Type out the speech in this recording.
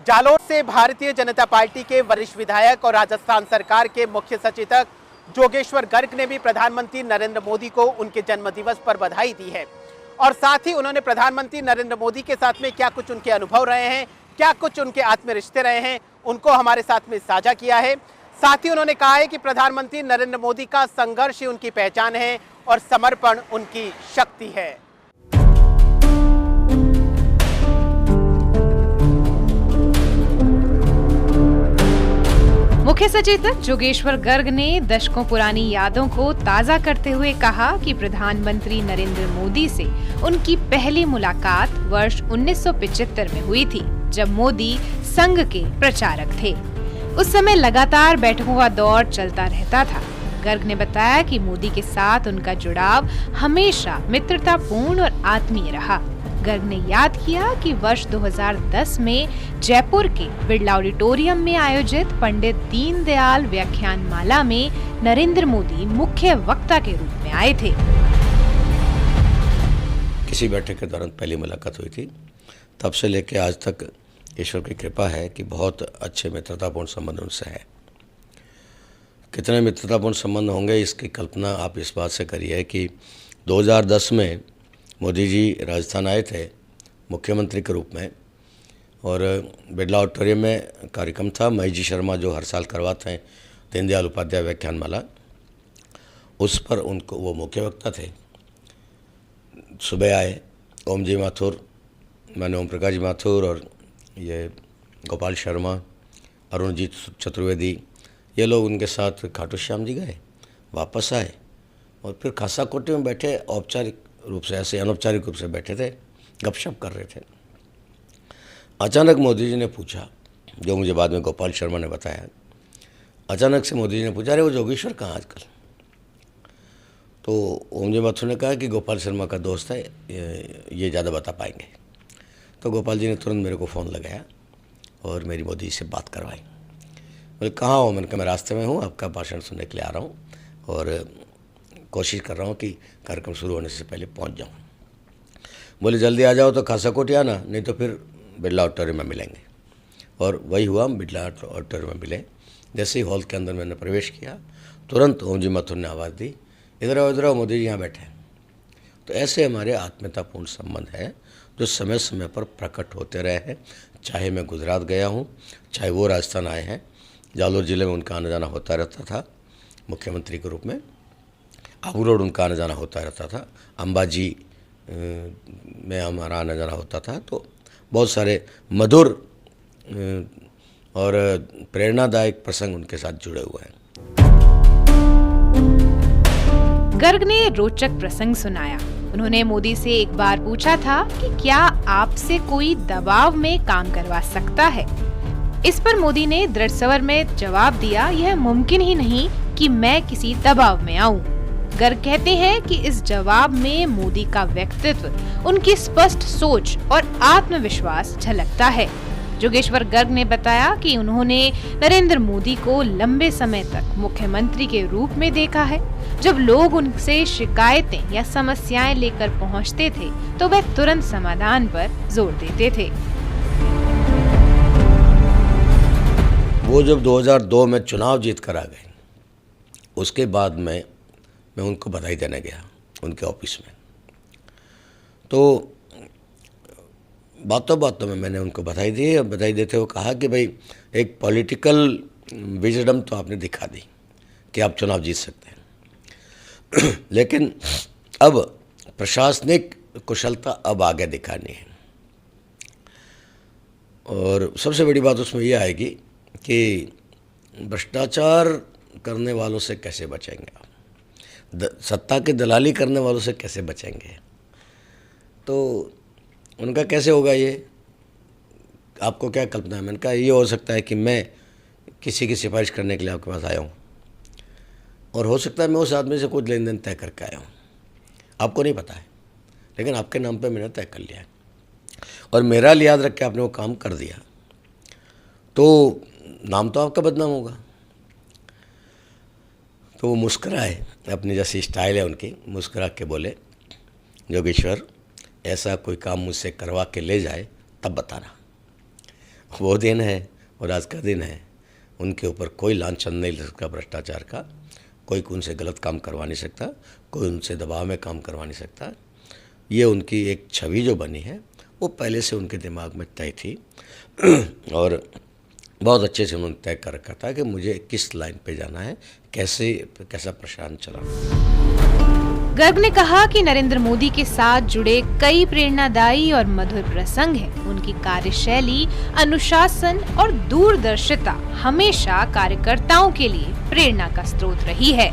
जालोर से भारतीय जनता पार्टी के वरिष्ठ विधायक और राजस्थान सरकार के मुख्य सचेतक जोगेश्वर गर्ग ने भी प्रधानमंत्री नरेंद्र मोदी को उनके जन्मदिवस पर बधाई दी है और साथ ही उन्होंने प्रधानमंत्री नरेंद्र मोदी के साथ में क्या कुछ उनके अनुभव रहे हैं, क्या कुछ उनके आत्मीय रिश्ते रहे हैं, उनको हमारे साथ में साझा किया है। साथ ही उन्होंने कहा है कि प्रधानमंत्री नरेंद्र मोदी का संघर्ष ही उनकी पहचान है और समर्पण उनकी शक्ति है। मुख्य सचेतक जोगेश्वर गर्ग ने दशकों पुरानी यादों को ताजा करते हुए कहा कि प्रधानमंत्री नरेंद्र मोदी से उनकी पहली मुलाकात वर्ष 1975 में हुई थी, जब मोदी संघ के प्रचारक थे। उस समय लगातार बैठकों का दौर चलता रहता था। गर्ग ने बताया कि मोदी के साथ उनका जुड़ाव हमेशा मित्रतापूर्ण और आत्मीय रहा। गर्ग ने याद किया कि वर्ष 2010 में जयपुर के बिरला ऑडिटोरियम में आयोजित पंडित दीनदयाल व्याख्यानमाला में नरेंद्र मोदी मुख्य वक्ता के रूप में आए थे। किसी बैठक के दौरान पहली मुलाकात हुई थी, तब से लेकर आज तक ईश्वर की कृपा है कि बहुत अच्छे मित्रतापूर्ण संबंध उनसे है। कितने मित्रतापूर्ण संबंध होंगे इसकी कल्पना आप इस बात से करिए कि 2010 में मोदी जी राजस्थान आए थे मुख्यमंत्री के रूप में और बिरला ऑडिटोरियम में कार्यक्रम था। महेश जी शर्मा जो हर साल करवाते हैं दीनदयाल उपाध्याय व्याख्यानमाला, उस पर उनको वो मुख्य वक्ता थे। सुबह आए ओम जी माथुर, मैंने ओम प्रकाश जी माथुर और ये गोपाल शर्मा, अरुणजीत चतुर्वेदी, ये लोग उनके साथ खाटू श्याम जी गए, वापस आए और फिर खासा कोटे में बैठे, औपचारिक रूप से ऐसे अनौपचारिक रूप से बैठे थे, गपशप कर रहे थे। अचानक मोदी जी ने पूछा, जो मुझे बाद में गोपाल शर्मा ने बताया, अचानक से मोदी जी ने पूछा, अरे वो जोगेश्वर कहाँ आजकल? तो ओम जी माथुर ने कहा कि गोपाल शर्मा का दोस्त है, ये ज़्यादा बता पाएंगे। तो गोपाल जी ने तुरंत मेरे को फ़ोन लगाया और मेरी मोदी जी से बात करवाई। बोले कहाँ हो? मैंने कहा मैं रास्ते में हूँ, आपका भाषण सुनने के लिए आ रहा हूँ और कोशिश कर रहा हूँ कि कार्यक्रम शुरू होने से पहले पहुँच जाऊँ। बोले जल्दी आ जाओ तो खासा कोटी आना, नहीं तो फिर बिरला ऑडिटोरियम में मिलेंगे। और वही हुआ, हम बिरला ऑडिटोरियम में मिले। जैसे ही हॉल के अंदर मैंने प्रवेश किया, तुरंत ओम जी माथुर ने आवाज़ दी, इधर आओ मोदी जी यहाँ बैठे। तो ऐसे हमारे आत्मीयतापूर्ण संबंध है जो समय समय पर प्रकट होते रहे हैं। चाहे मैं गुजरात गया हूँ, चाहे वो राजस्थान आए हैं, जालोर ज़िले में उनका आना जाना होता रहता था मुख्यमंत्री के रूप में, आबू रोड उनका आना जाना होता रहता था, अंबाजी में हमारा आना जाना होता था। तो बहुत सारे मधुर और प्रेरणादायक प्रसंग उनके साथ जुड़े हुए हैं। गर्ग ने रोचक प्रसंग सुनाया। उन्होंने मोदी से एक बार पूछा था कि क्या आपसे कोई दबाव में काम करवा सकता है। इस पर मोदी ने दृढ़ स्वर में जवाब दिया, यह मुमकिन ही नहीं कि मैं किसी दबाव में आऊं। गर्ग कहते हैं कि इस जवाब में मोदी का व्यक्तित्व, उनकी स्पष्ट सोच और आत्मविश्वास झलकता है। जोगेश्वर गर्ग ने बताया कि उन्होंने नरेंद्र मोदी को लंबे समय तक मुख्यमंत्री के रूप में देखा है। जब लोग उनसे शिकायतें या समस्याएं लेकर पहुंचते थे तो वह तुरंत समाधान पर जोर देते थे। वो जब 2002 में चुनाव जीत कर आ गए, उसके बाद मैं उनको बधाई देने गया उनके ऑफिस में। तो बातों बातों में मैंने उनको बधाई दी और बधाई देते हुए कहा कि भाई एक पॉलिटिकल विजडम तो आपने दिखा दी कि आप चुनाव जीत सकते हैं, लेकिन अब प्रशासनिक कुशलता अब आगे दिखानी है। और सबसे बड़ी बात उसमें यह आएगी कि भ्रष्टाचार करने वालों से कैसे बचेंगे आप, सत्ता की दलाली करने वालों से कैसे बचेंगे। तो उनका कैसे होगा ये, आपको क्या कल्पना है? मैंने कहा ये हो सकता है कि मैं किसी की सिफारिश करने के लिए आपके पास आया हूँ और हो सकता है मैं उस आदमी से कुछ लेन देन तय करके आया हूँ, आपको नहीं पता है, लेकिन आपके नाम पे मैंने तय कर लिया है और मेरा याद रख के आपने वो काम कर दिया, तो नाम तो आपका बदनाम होगा। तो वो मुस्कुराए, अपनी जैसी स्टाइल है उनकी, मुस्कुरा के बोले, जोगेश्वर ऐसा कोई काम मुझसे करवा के ले जाए तब बताना। वो दिन है और आज का दिन है, उनके ऊपर कोई लांछन नहीं लग सकता भ्रष्टाचार का, कोई उनसे गलत काम करवा नहीं सकता, कोई उनसे दबाव में काम करवा नहीं सकता। ये उनकी एक छवि जो बनी है वो पहले से उनके दिमाग में तय थी और बहुत अच्छे से उन्होंने तय कर रखा था कि मुझे किस लाइन पे जाना है, कैसा प्रशासन चलाना। गर्ग ने कहा कि नरेंद्र मोदी के साथ जुड़े कई प्रेरणादायी और मधुर प्रसंग हैं। उनकी कार्यशैली, अनुशासन और दूरदर्शिता हमेशा कार्यकर्ताओं के लिए प्रेरणा का स्रोत रही है।